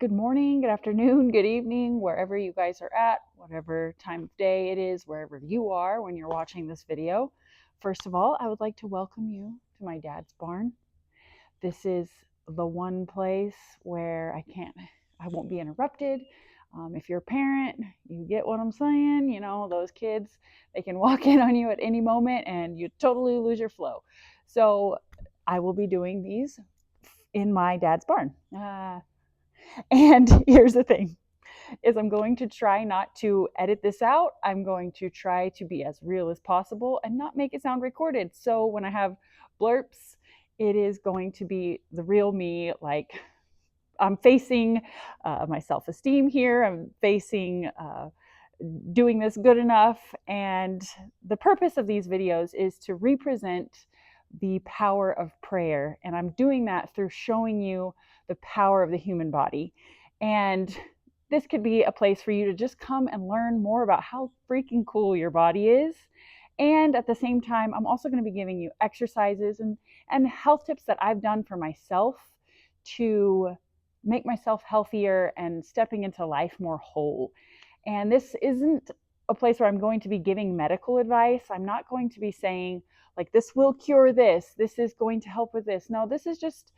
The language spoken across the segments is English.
Good morning, good afternoon, good evening, wherever you guys are at, whatever time of day it is, wherever you are when you're watching this video. First of all, I would like to welcome you to my dad's barn. This is the one place where I won't be interrupted. If you're a parent, you get what I'm saying. You know, those kids, they can walk in on you at any moment and you totally lose your flow. So I will be doing these in my dad's barn. And here's the thing is I'm going to try not to edit this out. I'm going to try to be as real as possible and not make it sound recorded. So when I have blurps, it is going to be the real me. Like I'm facing my self-esteem here. I'm facing doing this good enough. And the purpose of these videos is to represent the power of prayer. And I'm doing that through showing you the power of the human body. And this could be a place for you to just come and learn more about how freaking cool your body is. And at the same time, I'm also going to be giving you exercises and health tips that I've done for myself to make myself healthier and stepping into life more whole. And this isn't a place where I'm going to be giving medical advice. I'm not going to be saying, like, this will cure this. This is going to help with this. No, this is just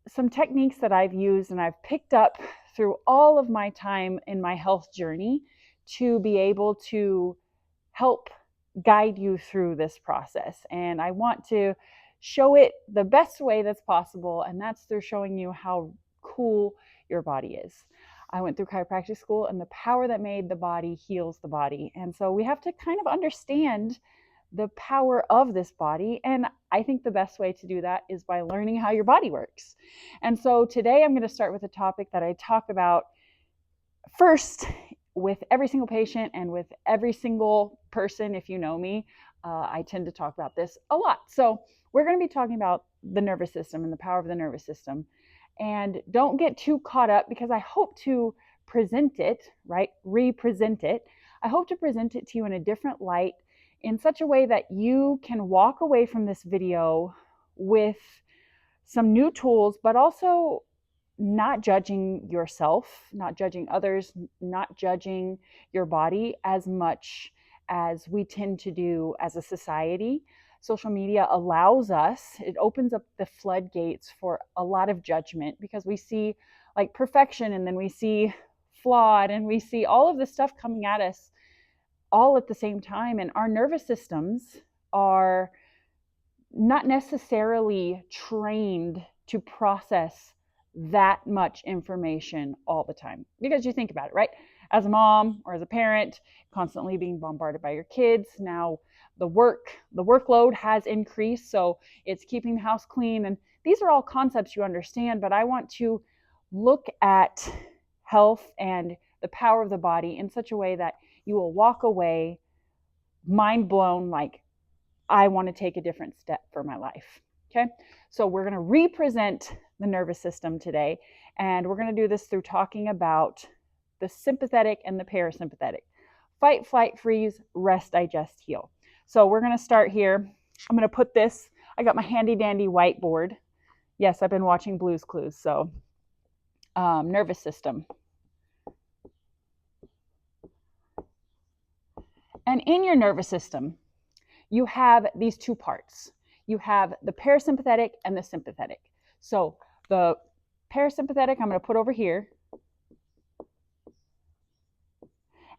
some techniques that I've used and I've picked up through all of my time in my health journey to be able to help guide you through this process. And I want to show it the best way that's possible, and that's through showing you how cool your body is. I went through chiropractic school, and the power that made the body heals the body. And so we have to kind of understand the power of this body. And I think the best way to do that is by learning how your body works. And so today I'm going to start with a topic that I talk about first with every single patient and with every single person. If you know me, I tend to talk about this a lot. So we're going to be talking about the nervous system and the power of the nervous system. And don't get too caught up, because I hope to present it, right? Represent it. I hope to present it to you in a different light, in such a way that you can walk away from this video with some new tools, but also not judging yourself, not judging others, not judging your body as much as we tend to do as a society. Social media allows us, it opens up the floodgates for a lot of judgment, because we see like perfection, and then we see flawed, and we see all of this stuff coming at us all at the same time. And our nervous systems are not necessarily trained to process that much information all the time. Because you think about it, right? As a mom or as a parent, constantly being bombarded by your kids. Now the workload has increased, so it's keeping the house clean. And these are all concepts you understand, but I want to look at health and the power of the body in such a way that you will walk away mind blown, like, I want to take a different step for my life. Okay, so we're going to represent the nervous system today, and we're going to do this through talking about the sympathetic and the parasympathetic. Fight, flight, freeze, rest, digest, heal. So we're going to start here. I'm going to put this, I got my handy dandy whiteboard. Yes, I've been watching Blue's Clues. So nervous system. And in your nervous system, you have these two parts. You have the parasympathetic and the sympathetic. So the parasympathetic, I'm going to put over here.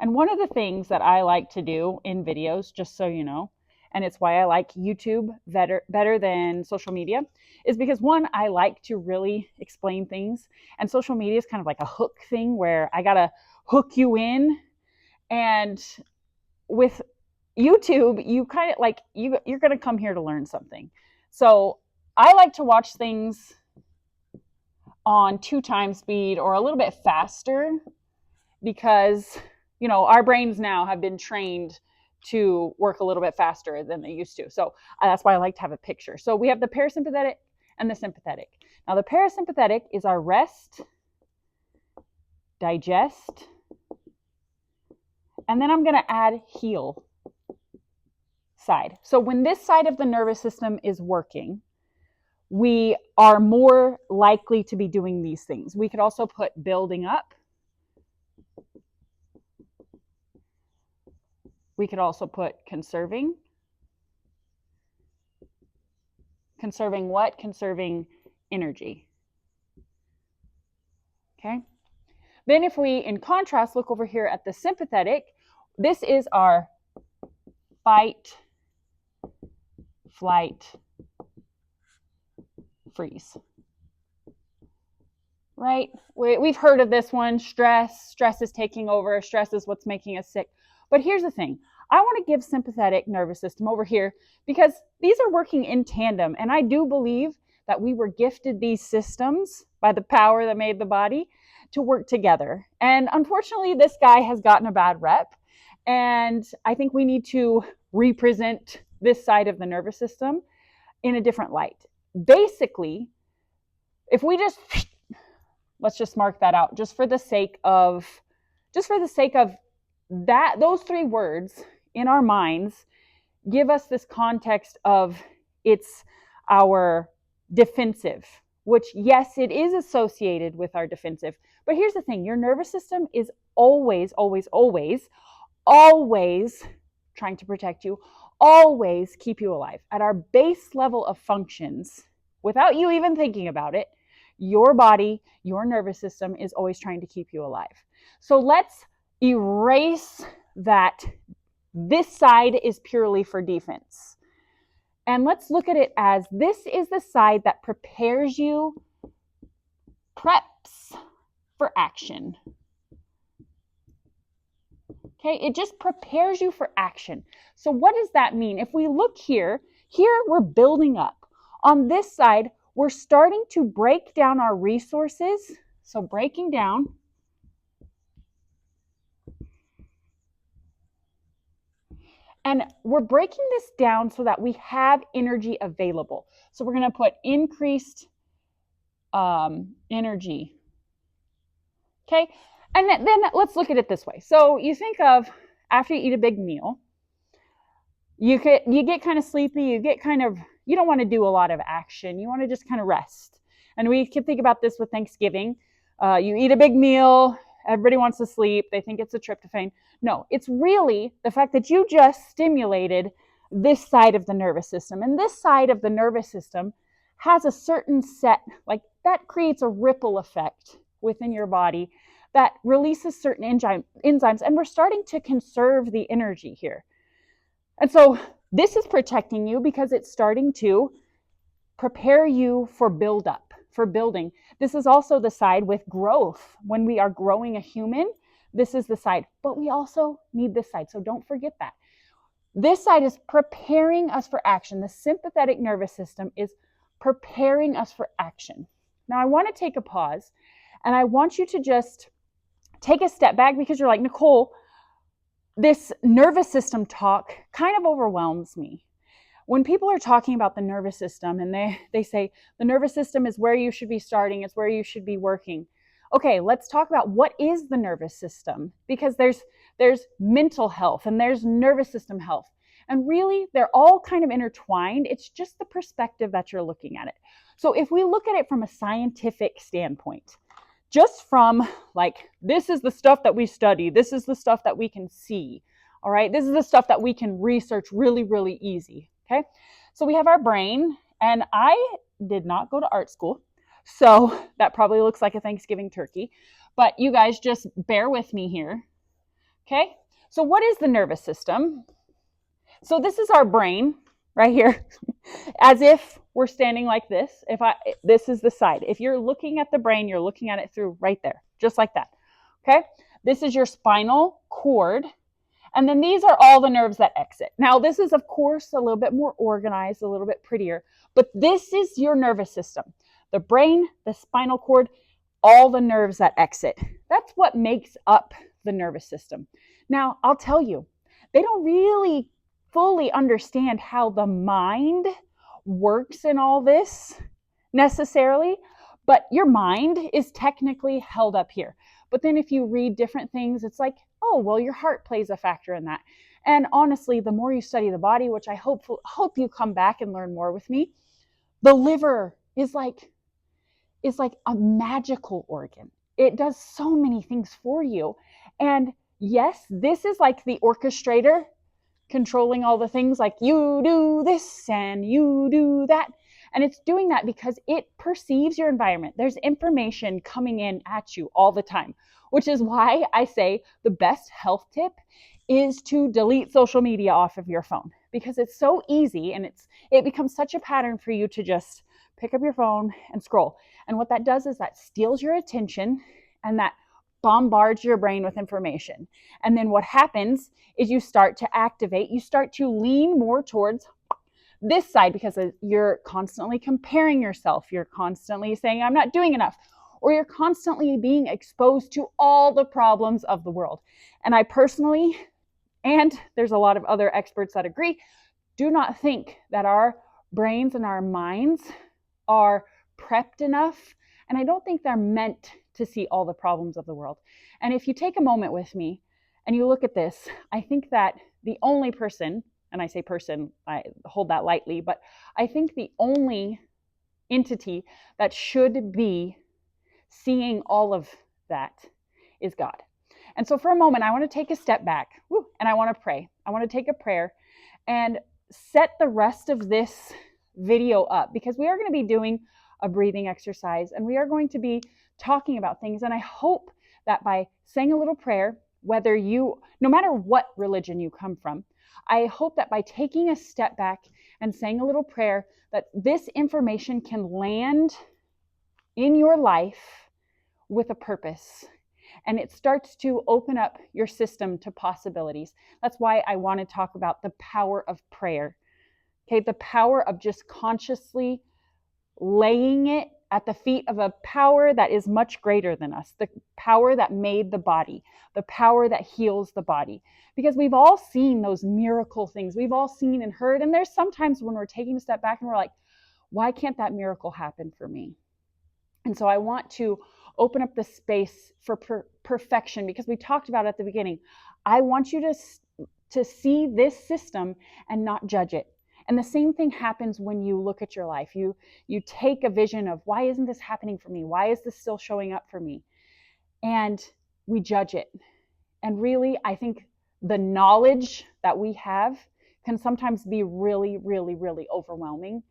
And one of the things that I like to do in videos, just so you know, and it's why I like YouTube better than social media, is because one, I like to really explain things. And social media is kind of like a hook thing where I got to hook you in. And with YouTube, you kind of like, you're going to come here to learn something. So I like to watch things on 2x speed or a little bit faster, because, you know, our brains now have been trained to work a little bit faster than they used to. So that's why I like to have a picture. So we have the parasympathetic and the sympathetic. Now the parasympathetic is our rest, digest, and then I'm going to add heal side. So when this side of the nervous system is working, we are more likely to be doing these things. We could also put building up. We could also put conserving. Conserving what? Conserving energy. Okay. Then if we, in contrast, look over here at the sympathetic, this is our fight, flight, freeze. Right? We've heard of this one, stress. Stress is taking over. Stress is what's making us sick. But here's the thing. I want to give sympathetic nervous system over here because these are working in tandem. And I do believe that we were gifted these systems by the power that made the body to work together. And unfortunately, this guy has gotten a bad rep. And I think we need to represent this side of the nervous system in a different light. Basically, if we just, let's just mark that out just for the sake of that, those three words in our minds give us this context of it's our defensive, which, yes, it is associated with our defensive. But here's the thing, your nervous system is always, always, always, always trying to protect you, always keep you alive. At our base level of functions, without you even thinking about it, your body, your nervous system is always trying to keep you alive. So let's erase that this side is purely for defense. And let's look at it as this is the side that prepares you, preps for action. Okay, it just prepares you for action. So what does that mean? If we look here we're building up. On this side, we're starting to break down our resources. So breaking down. And we're breaking this down so that we have energy available. So we're going to put increased energy. Okay, and then let's look at it this way. So you think of after you eat a big meal, you get kind of sleepy, you don't want to do a lot of action. You want to just kind of rest. And we can think about this with Thanksgiving. You eat a big meal, everybody wants to sleep, they think it's a tryptophan. No, it's really the fact that you just stimulated this side of the nervous system. And this side of the nervous system has a certain set, like that creates a ripple effect within your body that releases certain enzymes. And we're starting to conserve the energy here. And so this is protecting you because it's starting to prepare you for buildup, for building. This is also the side with growth. When we are growing a human, this is the side. But we also need this side. So don't forget that. This side is preparing us for action. The sympathetic nervous system is preparing us for action. Now I want to take a pause and I want you to just take a step back because you're like, Nicole, this nervous system talk kind of overwhelms me. When people are talking about the nervous system and they say the nervous system is where you should be starting, it's where you should be working. Okay, let's talk about what is the nervous system, because there's mental health and there's nervous system health. And really, they're all kind of intertwined. It's just the perspective that you're looking at it. So if we look at it from a scientific standpoint, just from like, this is the stuff that we study, this is the stuff that we can see, all right? This is the stuff that we can research really, really easy, okay? So we have our brain, and I did not go to art school, so that probably looks like a Thanksgiving turkey, but you guys just bear with me here, okay? So what is the nervous system? So this is our brain right here, as if we're standing like this. This is the side. If you're looking at the brain, you're looking at it through right there, just like that, okay? This is your spinal cord, and then these are all the nerves that exit. Now, this is, of course, a little bit more organized, a little bit prettier, but this is your nervous system. The brain, the spinal cord, all the nerves that exit. That's what makes up the nervous system. Now, I'll tell you, they don't really fully understand how the mind works in all this necessarily, but your mind is technically held up here. But then if you read different things, it's like, oh, well, your heart plays a factor in that. And honestly, the more you study the body, which I hope you come back and learn more with me, The liver is like a magical organ. It does so many things for you. And yes, this is like the orchestrator controlling all the things, like you do this and you do that. And it's doing that because it perceives your environment. There's information coming in at you all the time, which is why I say the best health tip is to delete social media off of your phone, because it's so easy and it becomes such a pattern for you to just pick up your phone and scroll. And what that does is that steals your attention and that bombards your brain with information. And then what happens is you start to activate, you start to lean more towards this side, because you're constantly comparing yourself. You're constantly saying, I'm not doing enough. Or you're constantly being exposed to all the problems of the world. And I personally, and there's a lot of other experts that agree, do not think that our brains and our minds are prepped enough. And I don't think they're meant to see all the problems of the world. And if you take a moment with me and you look at this, I think that the only person, and I say person, I hold that lightly, but I think the only entity that should be seeing all of that is God. And so for a moment, I want to take a step back and I want to pray. I want to take a prayer and set the rest of this video up, because we are going to be doing a breathing exercise and we are going to be talking about things. And I hope that by saying a little prayer, no matter what religion you come from, I hope that by taking a step back and saying a little prayer, that this information can land in your life with a purpose. And it starts to open up your system to possibilities. That's why I want to talk about the power of prayer. Okay, the power of just consciously laying it at the feet of a power that is much greater than us, the power that made the body, the power that heals the body. Because we've all seen those miracle things. We've all seen and heard. And there's sometimes when we're taking a step back and we're like, why can't that miracle happen for me? And so I want to open up the space for perfection, because we talked about at the beginning. I want you to see this system and not judge it. And the same thing happens when you look at your life. You take a vision of, why isn't this happening for me? Why is this still showing up for me? And we judge it. And really, I think the knowledge that we have can sometimes be really, really, really overwhelming.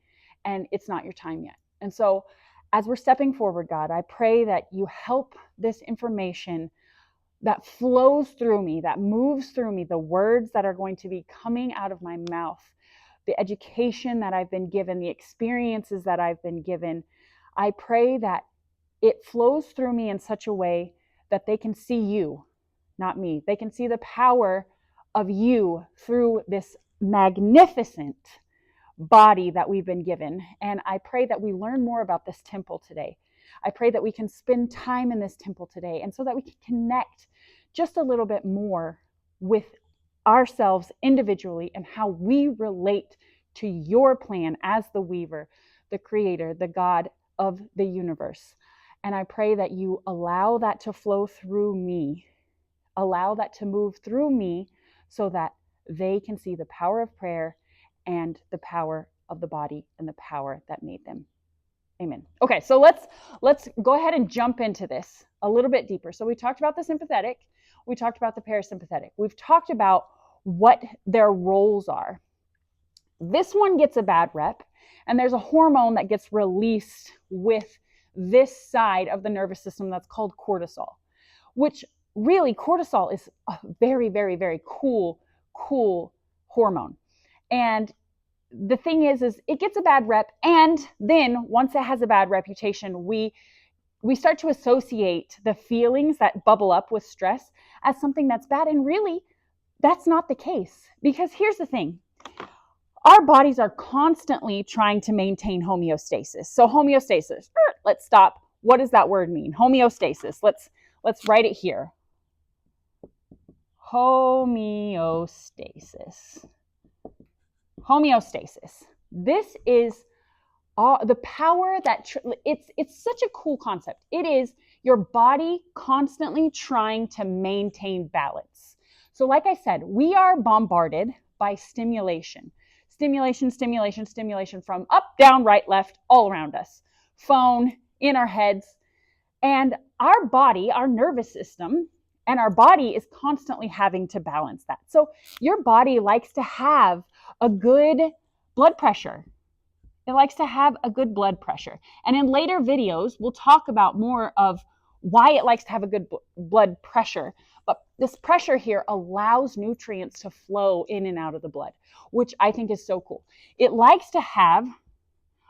And it's not your time yet. And so as we're stepping forward, God, I pray that you help this information that flows through me, that moves through me, the words that are going to be coming out of my mouth, the education that I've been given, the experiences that I've been given. I pray that it flows through me in such a way that they can see you, not me. They can see the power of you through this magnificent body that we've been given. And I pray that we learn more about this temple today. I pray that we can spend time in this temple today, and so that we can connect just a little bit more with ourselves individually and how we relate to your plan as the weaver, the creator, the God of the universe. And I pray that you allow that to flow through me, allow that to move through me, so that they can see the power of prayer and the power of the body and the power that made them. Amen. Okay, so let's go ahead and jump into this a little bit deeper. So we talked about the sympathetic, we talked about the parasympathetic. We've talked about what their roles are. This one gets a bad rep, and there's a hormone that gets released with this side of the nervous system that's called cortisol, which really, cortisol is a very, very, very cool hormone. And the thing is it gets a bad rep, and then once it has a bad reputation, we start to associate the feelings that bubble up with stress as something that's bad. And really, that's not the case. Because here's the thing. Our bodies are constantly trying to maintain homeostasis. So homeostasis, let's stop. What does that word mean? Homeostasis. Let's write it here. Homeostasis. Homeostasis. This is the power that it's such a cool concept. It is your body constantly trying to maintain balance. So like I said, we are bombarded by stimulation. Stimulation, stimulation, stimulation from up, down, right, left, all around us. Phone, in our heads. And our body, our nervous system, and our body is constantly having to balance that. So your body likes to have a good blood pressure. It likes to have a good blood pressure. And in later videos, we'll talk about more of why it likes to have a good blood pressure. But this pressure here allows nutrients to flow in and out of the blood, which I think is so cool. It likes to have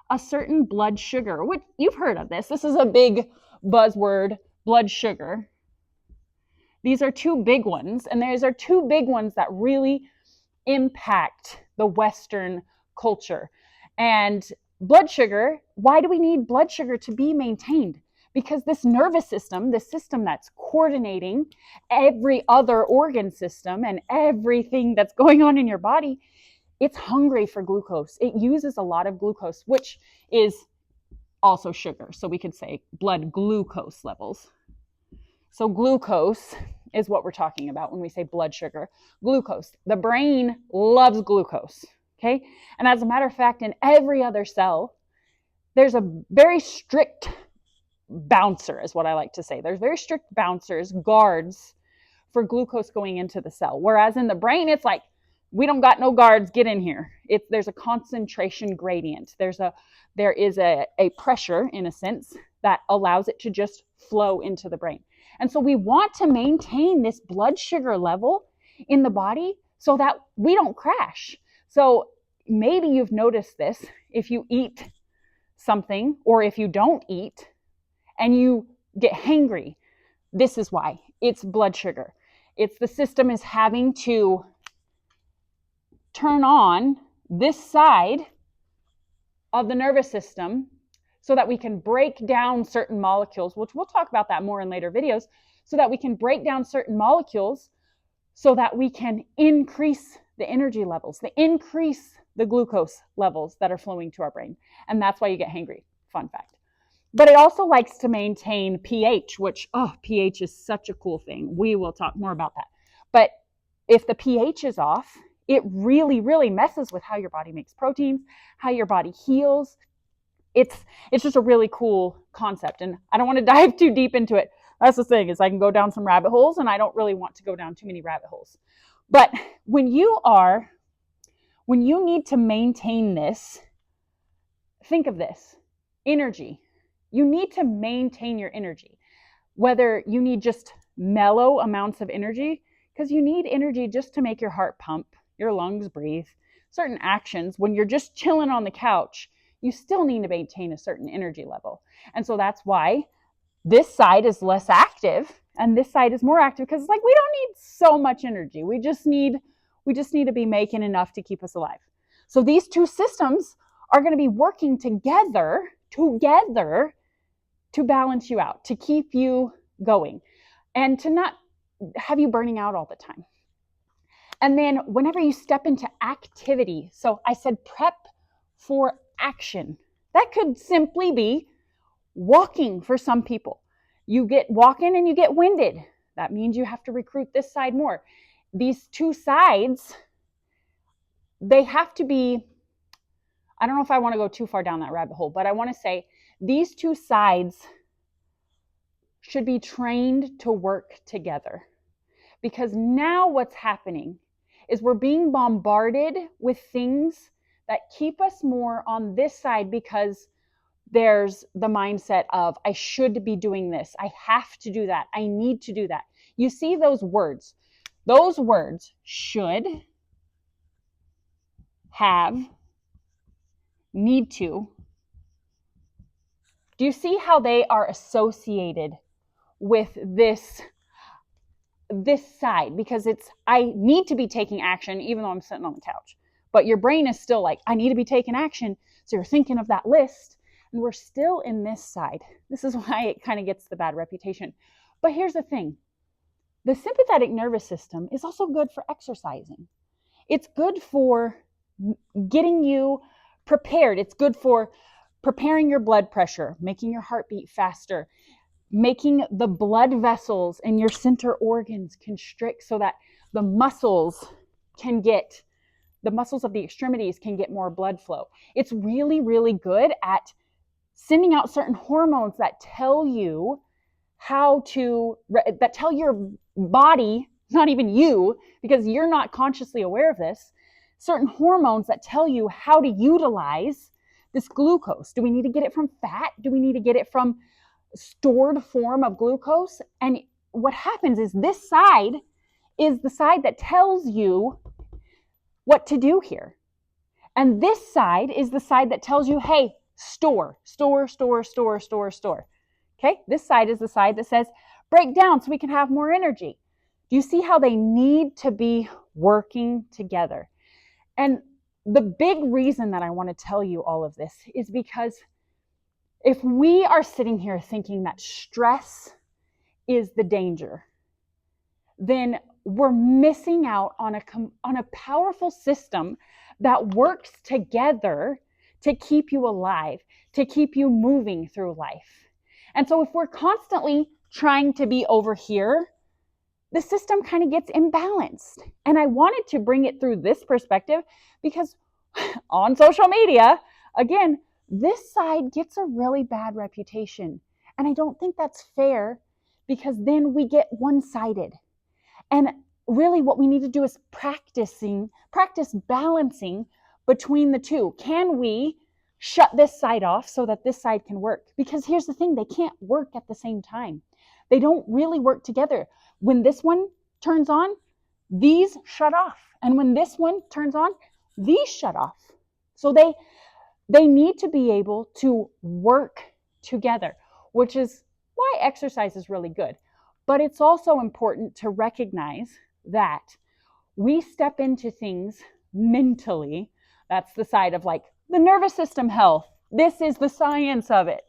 a certain blood sugar, which you've heard of this. This is a big buzzword, blood sugar. These are two big ones, and these are two big ones that really impact the Western culture. And blood sugar, why do we need blood sugar to be maintained? Because this nervous system, this system that's coordinating every other organ system and everything that's going on in your body, it's hungry for glucose. It uses a lot of glucose, which is also sugar. So we could say blood glucose levels. So glucose is what we're talking about when we say blood sugar. Glucose. The brain loves glucose. Okay. And as a matter of fact, in every other cell, there's a very strict bouncer, is what I like to say. There's very strict bouncers, guards for glucose going into the cell. Whereas in the brain, it's like, we don't got no guards, get in here. There's a concentration gradient. There is a pressure, in a sense, that allows it to just flow into the brain. And so we want to maintain this blood sugar level in the body so that we don't crash. So maybe you've noticed this if you eat something or if you don't eat and you get hangry. This is why. It's blood sugar. It's the system is having to turn on this side of the nervous system so that we can break down certain molecules, which we'll talk about that more in later videos, so that we can break down certain molecules so that we can increase the energy levels, increase the glucose levels that are flowing to our brain. And that's why you get hangry. Fun fact. But it also likes to maintain pH, which, pH is such a cool thing. We will talk more about that. But if the pH is off, it really, really messes with how your body makes proteins, how your body heals. It's just a really cool concept. And I don't want to dive too deep into it. That's the thing, is I can go down some rabbit holes, and I don't really want to go down too many rabbit holes. But when you need to maintain this, think of this, energy. You need to maintain your energy. Whether you need just mellow amounts of energy, because you need energy just to make your heart pump, your lungs breathe, certain actions. When you're just chilling on the couch, you still need to maintain a certain energy level. And so that's why this side is less active and this side is more active, because it's like, we don't need so much energy. We just need to be making enough to keep us alive. So these two systems are going to be working together to balance you out, to keep you going, and to not have you burning out all the time. And then whenever you step into activity, so I said prep for action. That could simply be walking for some people. You get walking and you get winded. That means you have to recruit this side more. These two sides, they have to be, I don't know if I want to go too far down that rabbit hole, but I want to say these two sides should be trained to work together. Because now what's happening is we're being bombarded with things that keep us more on this side, because there's the mindset of, I should be doing this. I have to do that. I need to do that. You see those words. Those words, should, have, need to. Do you see how they are associated with this side? Because it's, I need to be taking action even though I'm sitting on the couch. But your brain is still like, I need to be taking action. So you're thinking of that list. And we're still in this side. This is why it kind of gets the bad reputation. But here's the thing. The sympathetic nervous system is also good for exercising. It's good for getting you prepared. It's good for preparing your blood pressure, making your heart beat faster, making the blood vessels in your center organs constrict so that the muscles can get the muscles of the extremities can get more blood flow. It's really, really good at sending out certain hormones that tell you that tell your body, not even you, because you're not consciously aware of this, certain hormones that tell you how to utilize this glucose. Do we need to get it from fat? Do we need to get it from stored form of glucose? And what happens is this side is the side that tells you what to do here. And this side is the side that tells you, hey, store. Okay, this side is the side that says, break down so we can have more energy. Do you see how they need to be working together? And the big reason that I want to tell you all of this is because if we are sitting here thinking that stress is the danger, then we're missing out on a powerful system that works together to keep you alive, to keep you moving through life. And so if we're constantly trying to be over here, the system kind of gets imbalanced. And I wanted to bring it through this perspective because on social media, again, this side gets a really bad reputation. And I don't think that's fair because then we get one-sided. And really what we need to do is practice balancing between the two. Can we shut this side off so that this side can work? Because here's the thing, they can't work at the same time. They don't really work together. When this one turns on, these shut off. And when this one turns on, these shut off. So they need to be able to work together, which is why exercise is really good. But it's also important to recognize that we step into things mentally. That's the side of like the nervous system health. This is the science of it.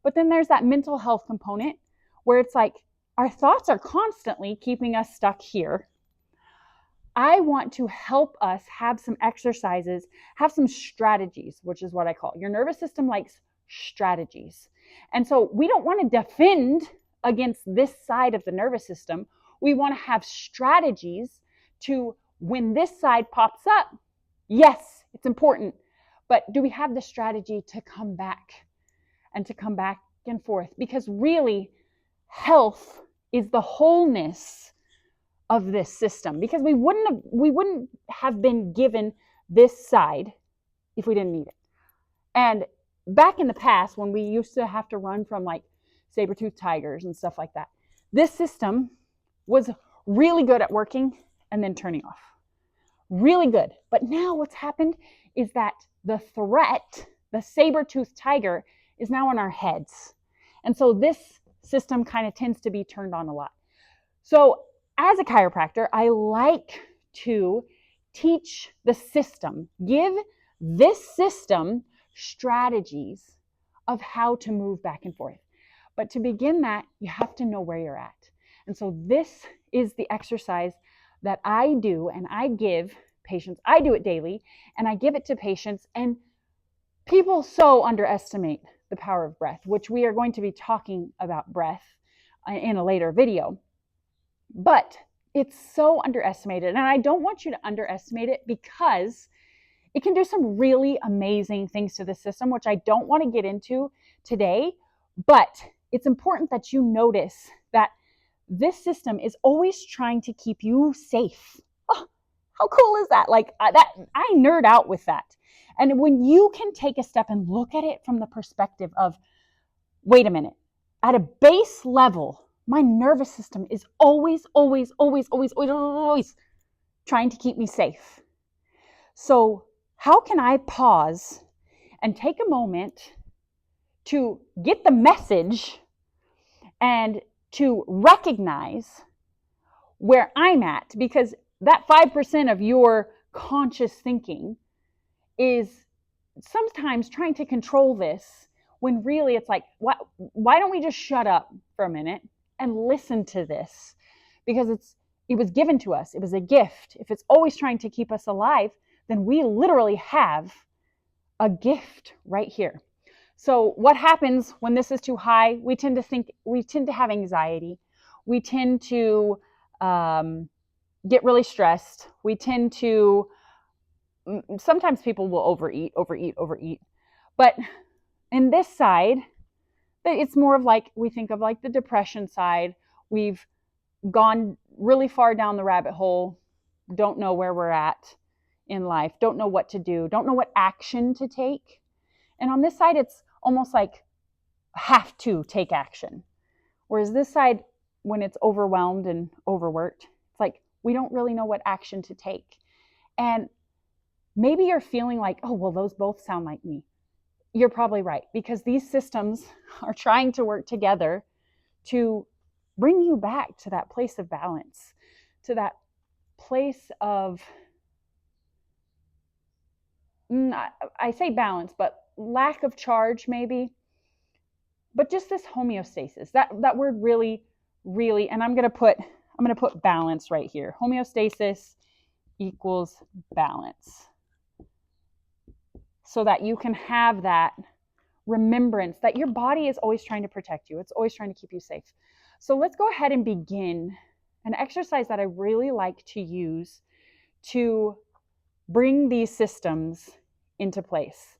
But then there's that mental health component where it's like our thoughts are constantly keeping us stuck here. I want to help us have some exercises, have some strategies, which is what I call it. Your nervous system likes strategies. And so we don't want to defend against this side of the nervous system. We want to have strategies to, when this side pops up, yes, it's important, but do we have the strategy to come back and forth? Because really, health is the wholeness of this system, because we wouldn't have been given this side if we didn't need it. And back in the past, when we used to have to run from like saber-toothed tigers and stuff like that, this system was really good at working and then turning off. Really good. But now what's happened is that the threat, the saber-toothed tiger, is now in our heads. And so this system kind of tends to be turned on a lot. So as a chiropractor, I like to teach the system, give this system strategies of how to move back and forth. But to begin that, you have to know where you're at. And so this is the exercise that I do and I give patients. I do it daily and I give it to patients, and people so underestimate the power of breath, which we are going to be talking about breath in a later video. But it's so underestimated, and I don't want you to underestimate it because it can do some really amazing things to the system, which I don't want to get into today. But it's important that you notice that this system is always trying to keep you safe. Oh, how cool is that? Like that, I nerd out with that. And when you can take a step and look at it from the perspective of, wait a minute, at a base level, my nervous system is always trying to keep me safe. So how can I pause and take a moment to get the message and to recognize where I'm at? Because that 5% of your conscious thinking is sometimes trying to control this, when really it's like, why don't we just shut up for a minute and listen to this? Because it was given to us. It was a gift. If it's always trying to keep us alive, then we literally have a gift right here. So what happens when this is too high? We tend to have anxiety. We tend to get really stressed. We tend to sometimes people will overeat. But in this side, it's more of like, we think of like the depression side. We've gone really far down the rabbit hole, don't know where we're at in life, don't know what to do, don't know what action to take. And on this side, it's almost like have to take action. Whereas this side, when it's overwhelmed and overworked, it's like we don't really know what action to take. And maybe you're feeling like, oh, well, those both sound like me. You're probably right, because these systems are trying to work together to bring you back to that place of balance, to that place of, I say balance, but lack of charge maybe, but just this homeostasis. That word really, really, and I'm gonna put balance right here. Homeostasis equals balance, so that you can have that remembrance that your body is always trying to protect you. It's always trying to keep you safe. So let's go ahead and begin an exercise that I really like to use to bring these systems into place.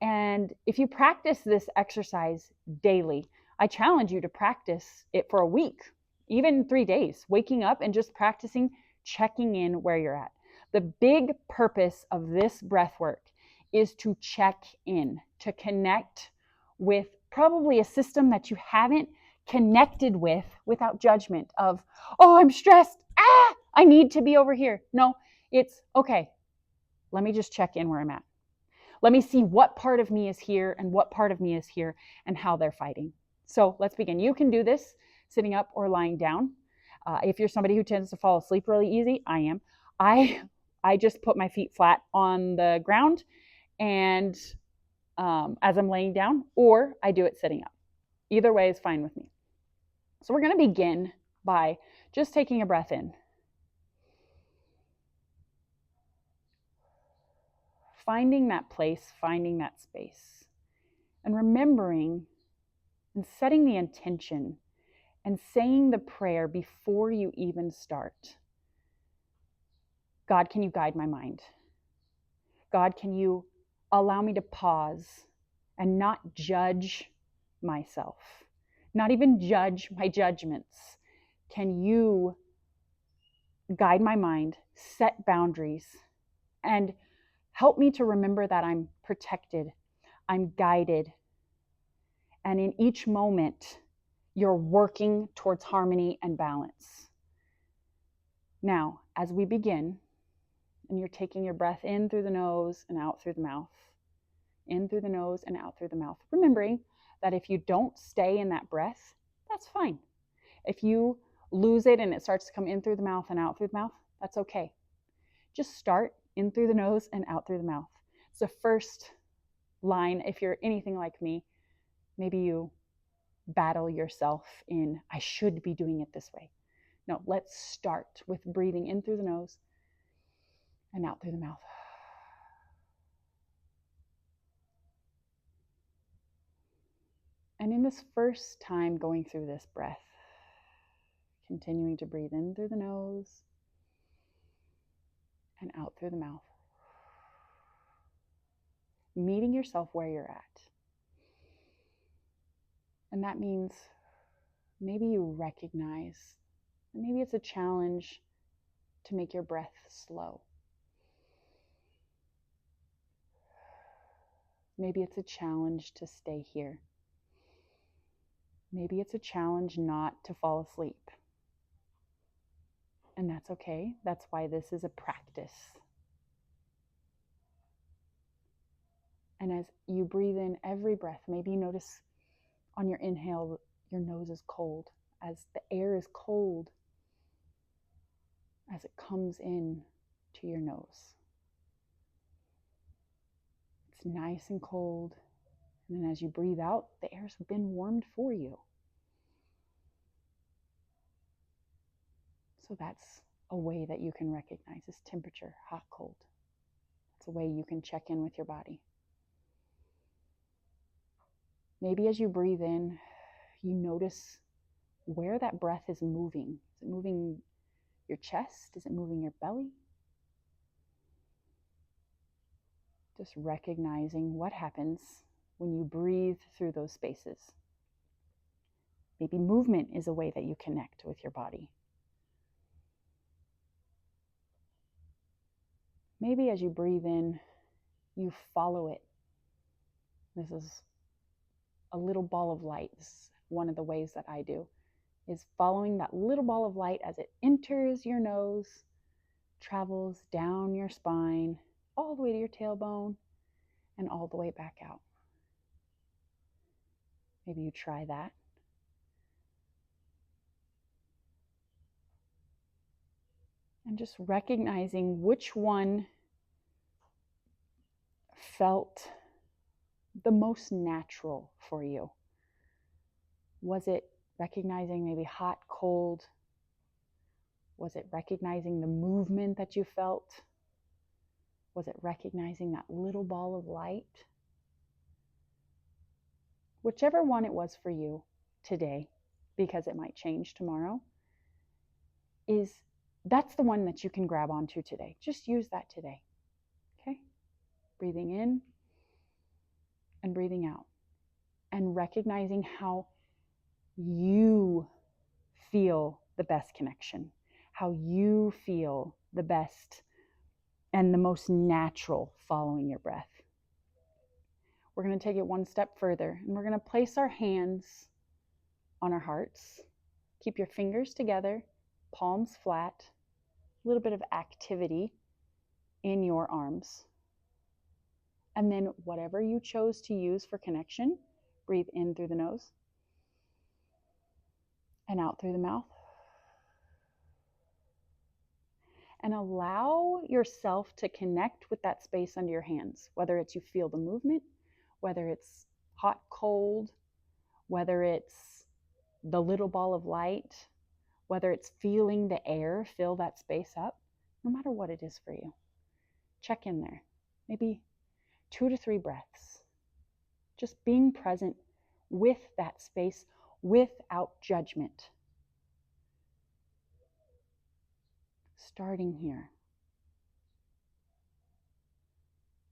And if you practice this exercise daily, I challenge you to practice it for a week, even 3 days, waking up and just practicing checking in where you're at. The big purpose of this breath work is to check in, to connect with probably a system that you haven't connected with without judgment of, oh, I'm stressed. I need to be over here. No, it's okay. Let me just check in where I'm at. Let me see what part of me is here and what part of me is here and how they're fighting. So let's begin. You can do this sitting up or lying down. If you're somebody who tends to fall asleep really easy, I am. I just put my feet flat on the ground and as I'm laying down, or I do it sitting up. Either way is fine with me. So we're going to begin by just taking a breath in. Finding that place, finding that space, and remembering and setting the intention and saying the prayer before you even start. God, can you guide my mind? God, can you allow me to pause and not judge myself, not even judge my judgments? Can you guide my mind, set boundaries, and help me to remember that I'm protected, I'm guided, and in each moment, you're working towards harmony and balance. Now, as we begin, and you're taking your breath in through the nose and out through the mouth, in through the nose and out through the mouth, remembering that if you don't stay in that breath, that's fine. If you lose it and it starts to come in through the mouth and out through the mouth, that's okay. Just start in through the nose and out through the mouth. It's the first line. If you're anything like me, maybe you battle yourself in, I should be doing it this way. No, let's start with breathing in through the nose and out through the mouth. And in this first time going through this breath, continuing to breathe in through the nose and out through the mouth. Meeting yourself where you're at. And that means maybe you recognize, maybe it's a challenge to make your breath slow. Maybe it's a challenge to stay here. Maybe it's a challenge not to fall asleep. And that's okay. That's why this is a practice. And as you breathe in every breath, maybe you notice on your inhale, your nose is cold. As the air is cold, as it comes in to your nose. It's nice and cold. And then as you breathe out, the air's been warmed for you. So that's a way that you can recognize this temperature, hot, cold. It's a way you can check in with your body. Maybe as you breathe in, you notice where that breath is moving. Is it moving your chest? Is it moving your belly? Just recognizing what happens when you breathe through those spaces. Maybe movement is a way that you connect with your body. Maybe as you breathe in, you follow it. This is a little ball of light. This is one of the ways that I do, is following that little ball of light as it enters your nose, travels down your spine, all the way to your tailbone, and all the way back out. Maybe you try that. And just recognizing which one felt the most natural for you. Was it recognizing maybe hot, cold? Was it recognizing the movement that you felt? Was it recognizing that little ball of light? Whichever one it was for you today, because it might change tomorrow, that's the one that you can grab onto today. Just use that today. Okay? Breathing in and breathing out. And recognizing how you feel the best connection, how you feel the best and the most natural following your breath. We're going to take it one step further, and we're going to place our hands on our hearts. Keep your fingers together, palms flat, a little bit of activity in your arms. And then whatever you chose to use for connection, breathe in through the nose and out through the mouth. And allow yourself to connect with that space under your hands, whether it's you feel the movement, whether it's hot, cold, whether it's the little ball of light, whether it's feeling the air fill that space up, no matter what it is for you. Check in there. Maybe 2 to 3 breaths. Just being present with that space without judgment. Starting here.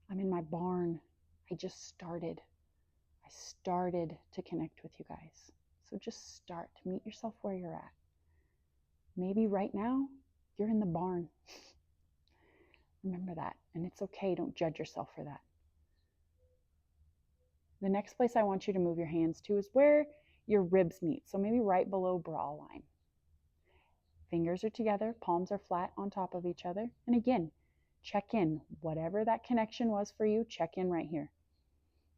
I'm in my barn. I just started. I started to connect with you guys. So just start to meet yourself where you're at. Maybe right now you're in the barn. Remember that. And it's okay. Don't judge yourself for that. The next place I want you to move your hands to is where your ribs meet. So maybe right below bra line. Fingers are together, palms are flat on top of each other. And again, check in. Whatever that connection was for you, check in right here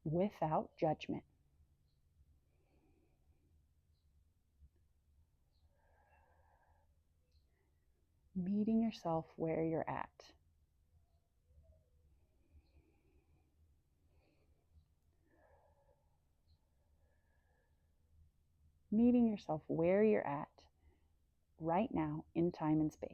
without judgment. Meeting yourself where you're at. Meeting yourself where you're at right now in time and space.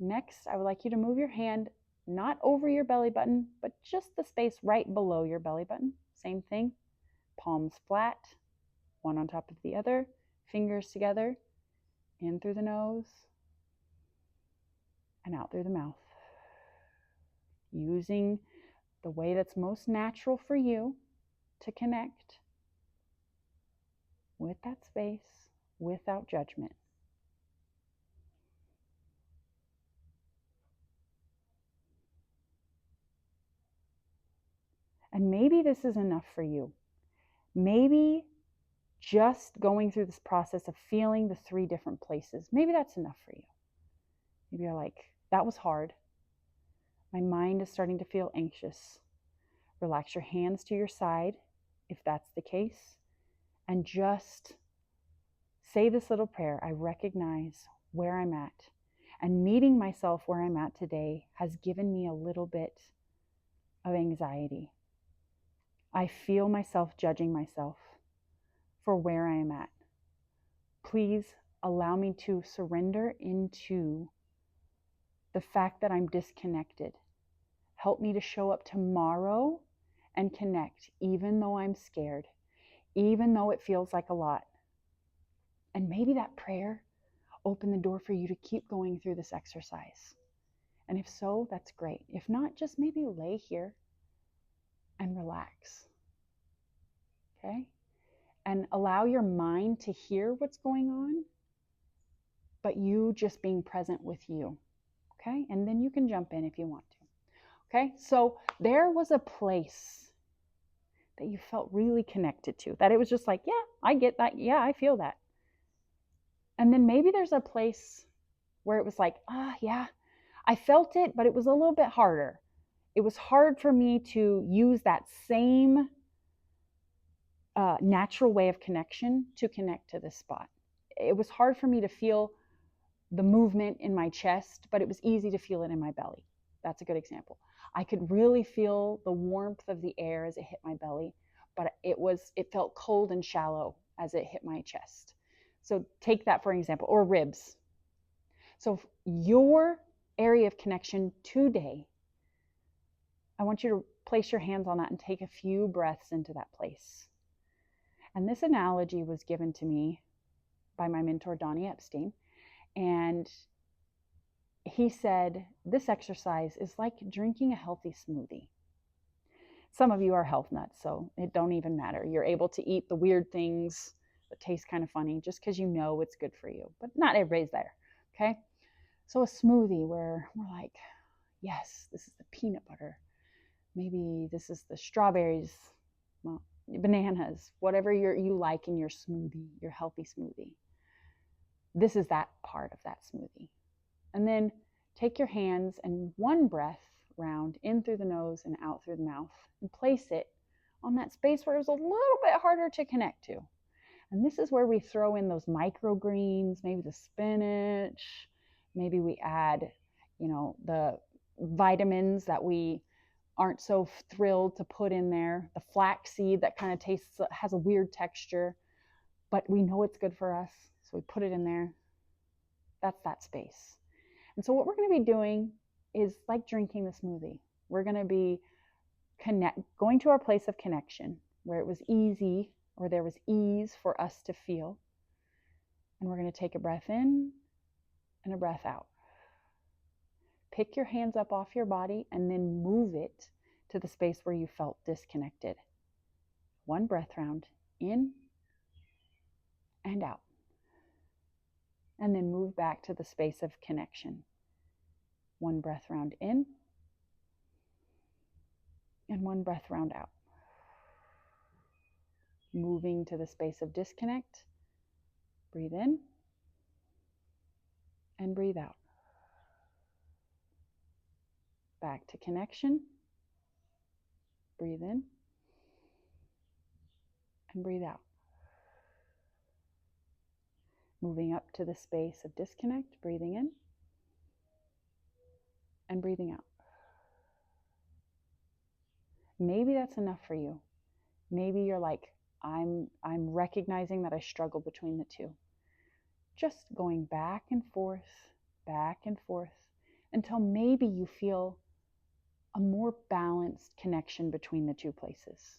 Next, I would like you to move your hand not over your belly button, but just the space right below your belly button. Same thing, palms flat, one on top of the other, fingers together, in through the nose and out through the mouth. Using the way that's most natural for you to connect with that space without judgment. And maybe this is enough for you. Maybe just going through this process of feeling the 3 different places, maybe that's enough for you. Maybe you're like, that was hard. My mind is starting to feel anxious. Relax your hands to your side, if that's the case, and just say this little prayer. I recognize where I'm at, and meeting myself where I'm at today has given me a little bit of anxiety. I feel myself judging myself for where I am at. Please allow me to surrender into the fact that I'm disconnected. Help me to show up tomorrow and connect, even though I'm scared, even though it feels like a lot. And maybe that prayer opened the door for you to keep going through this exercise. And if so, that's great. If not, just maybe lay here and relax. Okay? And allow your mind to hear what's going on, but you just being present with you. Okay? And then you can jump in if you want to. Okay? So there was a place that you felt really connected to, that it was just like, yeah, I get that. Yeah, I feel that. And then maybe there's a place where it was like, yeah, I felt it, but it was a little bit harder. It was hard for me to use that same natural way of connection to connect to this spot. It was hard for me to feel the movement in my chest, but it was easy to feel it in my belly. That's a good example. I could really feel the warmth of the air as it hit my belly, but it felt cold and shallow as it hit my chest. So take that for an example, or ribs. So your area of connection today, I want you to place your hands on that and take a few breaths into that place. And this analogy was given to me by my mentor, Donnie Epstein. And he said, this exercise is like drinking a healthy smoothie. Some of you are health nuts, so it don't even matter. You're able to eat the weird things that taste kind of funny just because you know it's good for you. But not everybody's there, okay? So a smoothie where we're like, yes, this is the peanut butter. Maybe this is the strawberries, well, bananas, whatever you like in your smoothie, your healthy smoothie. This is that part of that smoothie. And then take your hands and one breath round in through the nose and out through the mouth and place it on that space where it's a little bit harder to connect to. And this is where we throw in those microgreens, maybe the spinach, maybe we add, the vitamins that we aren't so thrilled to put in there, the flaxseed that kind of has a weird texture, but we know it's good for us, so we put it in there. That's that space. And so what we're going to be doing is like drinking the smoothie. We're going to be going to our place of connection where it was easy, or there was ease for us to feel. And we're going to take a breath in and a breath out. Pick your hands up off your body and then move it to the space where you felt disconnected. One breath round in and out. And then move back to the space of connection. One breath round in and one breath round out. Moving to the space of disconnect. Breathe in and breathe out. Back to connection. Breathe in and breathe out. Moving up to the space of disconnect, breathing in and breathing out. Maybe that's enough for you. Maybe you're like, I'm recognizing that I struggle between the two. Just going back and forth until maybe you feel a more balanced connection between the two places.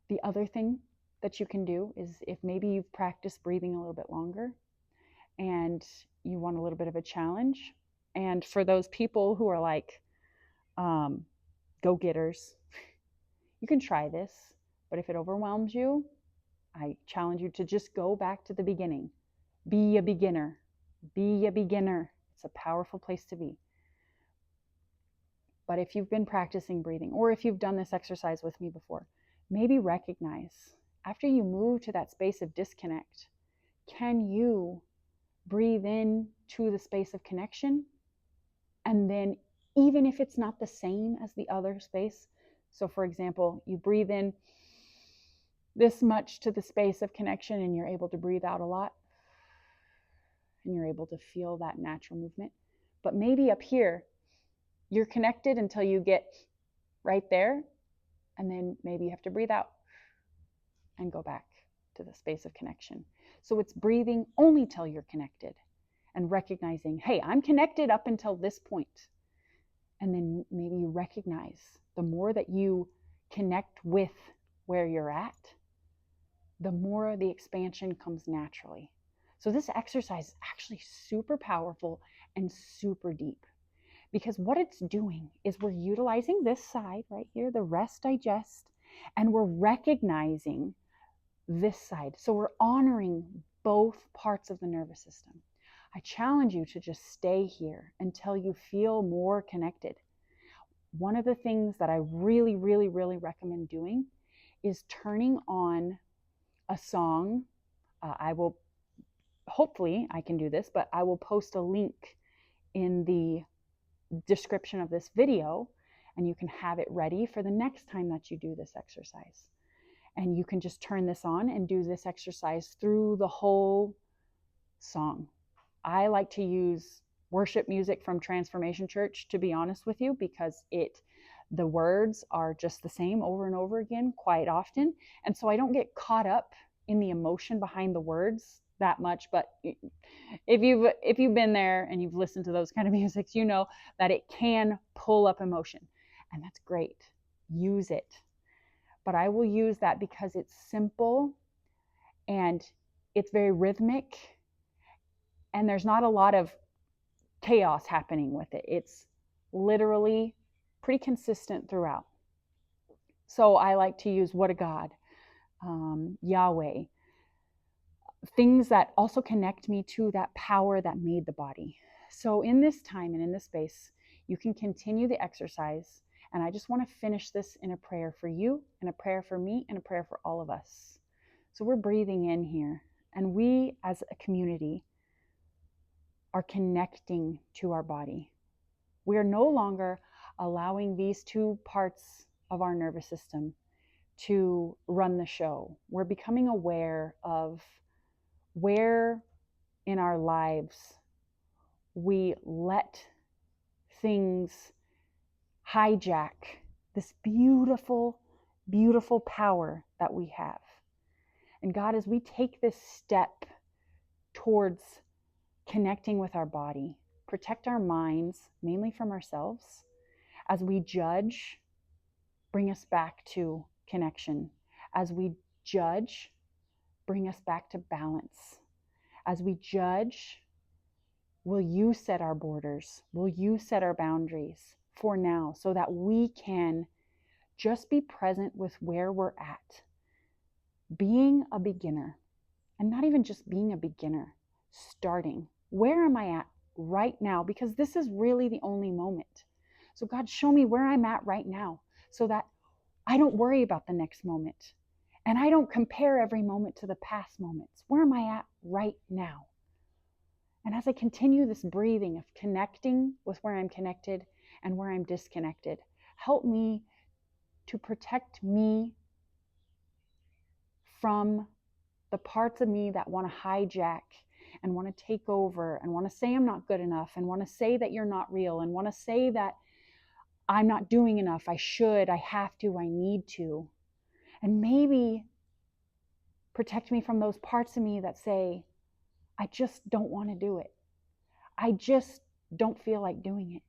The other thing that you can do is, if maybe you've practiced breathing a little bit longer and you want a little bit of a challenge, and for those people who are like go-getters, you can try this, but if it overwhelms you, I challenge you to just go back to the beginning. Be a beginner. Be a beginner. It's a powerful place to be. But if you've been practicing breathing, or if you've done this exercise with me before, maybe recognize, after you move to that space of disconnect, can you breathe in to the space of connection? And then, even if it's not the same as the other space, so for example, you breathe in this much to the space of connection and you're able to breathe out a lot, and you're able to feel that natural movement. But maybe up here, you're connected until you get right there, and then maybe you have to breathe out and go back to the space of connection. So it's breathing only till you're connected and recognizing, hey, I'm connected up until this point. And then maybe you recognize the more that you connect with where you're at, the more the expansion comes naturally. So this exercise is actually super powerful and super deep, because what it's doing is we're utilizing this side right here, the rest digest, and we're recognizing this side. So we're honoring both parts of the nervous system. I challenge you to just stay here until you feel more connected. One of the things that I really, really, really recommend doing is turning on a song. I will, hopefully I can do this, but I will post a link in the description of this video, and you can have it ready for the next time that you do this exercise. And you can just turn this on and do this exercise through the whole song. I like to use worship music from Transformation Church, to be honest with you, because the words are just the same over and over again quite often. And so I don't get caught up in the emotion behind the words that much. But if you've been there and you've listened to those kind of musics, you know that it can pull up emotion, and that's great. Use it. But I will use that because it's simple and it's very rhythmic, and there's not a lot of chaos happening with it. It's literally pretty consistent throughout. So I like to use What a God, Yahweh, things that also connect me to that power that made the body. So in this time and in this space, you can continue the exercise. And I just want to finish this in a prayer for you, and a prayer for me, and a prayer for all of us. So we're breathing in here, and we as a community are connecting to our body. We are no longer allowing these two parts of our nervous system to run the show. We're becoming aware of where in our lives we let things hijack this beautiful, beautiful power that we have. And God, as we take this step towards connecting with our body, protect our minds, mainly from ourselves. As we judge, bring us back to connection. As we judge, bring us back to balance. As we judge, will you set our borders? Will you set our boundaries for now, so that we can just be present with where we're at? Being a beginner, and not even just being a beginner, starting. Where am I at right now? Because this is really the only moment. So God, show me where I'm at right now, so that I don't worry about the next moment. And I don't compare every moment to the past moments. Where am I at right now? And as I continue this breathing of connecting with where I'm connected and where I'm disconnected, help me to protect me from the parts of me that want to hijack and want to take over and want to say I'm not good enough, and want to say that you're not real, and want to say that I'm not doing enough. I should, I have to, I need to. And maybe protect me from those parts of me that say, I just don't want to do it. I just don't feel like doing it.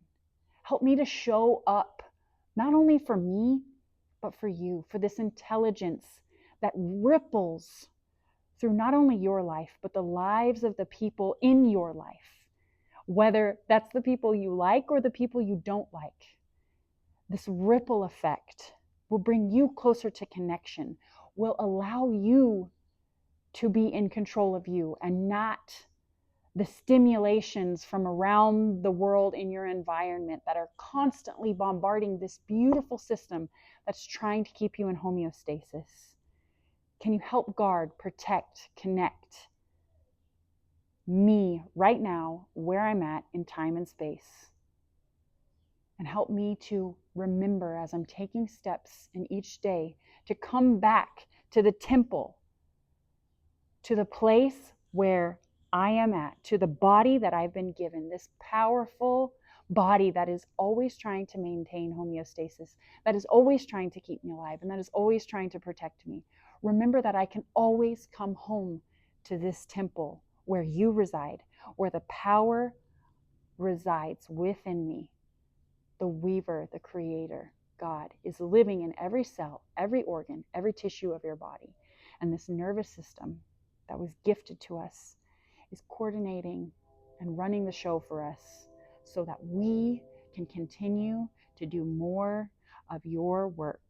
Help me to show up, not only for me, but for you, for this intelligence that ripples through not only your life, but the lives of the people in your life, whether that's the people you like or the people you don't like. This ripple effect will bring you closer to connection, will allow you to be in control of you, and not the stimulations from around the world in your environment that are constantly bombarding this beautiful system that's trying to keep you in homeostasis. Can you help guard, protect, connect me right now, where I'm at in time and space? And help me to remember, as I'm taking steps in each day, to come back to the temple, to the place where I am at, to the body that I've been given, this powerful body that is always trying to maintain homeostasis, that is always trying to keep me alive, and that is always trying to protect me. Remember that I can always come home to this temple where you reside, where the power resides within me. The weaver, the creator, God, is living in every cell, every organ, every tissue of your body. And this nervous system that was gifted to us is coordinating and running the show for us so that we can continue to do more of your work,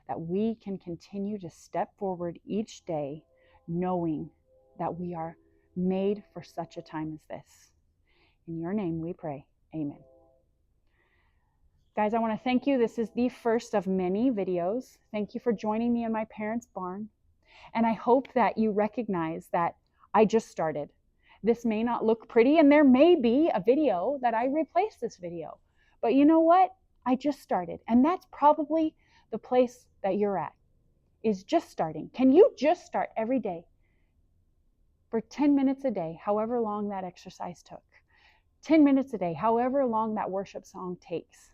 that we can continue to step forward each day knowing that we are made for such a time as this. In your name we pray. Amen. Guys, I want to thank you. This is the first of many videos. Thank you for joining me in my parents' barn. And I hope that you recognize that I just started. This may not look pretty, and there may be a video that I replace this video. But you know what? I just started. And that's probably the place that you're at, is just starting. Can you just start every day for 10 minutes a day, however long that exercise took? 10 minutes a day, however long that worship song takes.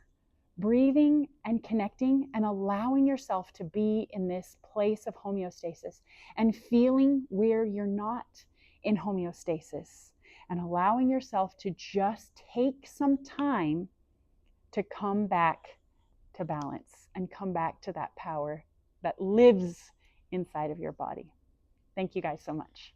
Breathing and connecting and allowing yourself to be in this place of homeostasis and feeling where you're not in homeostasis, and allowing yourself to just take some time to come back to balance and come back to that power that lives inside of your body. Thank you guys so much.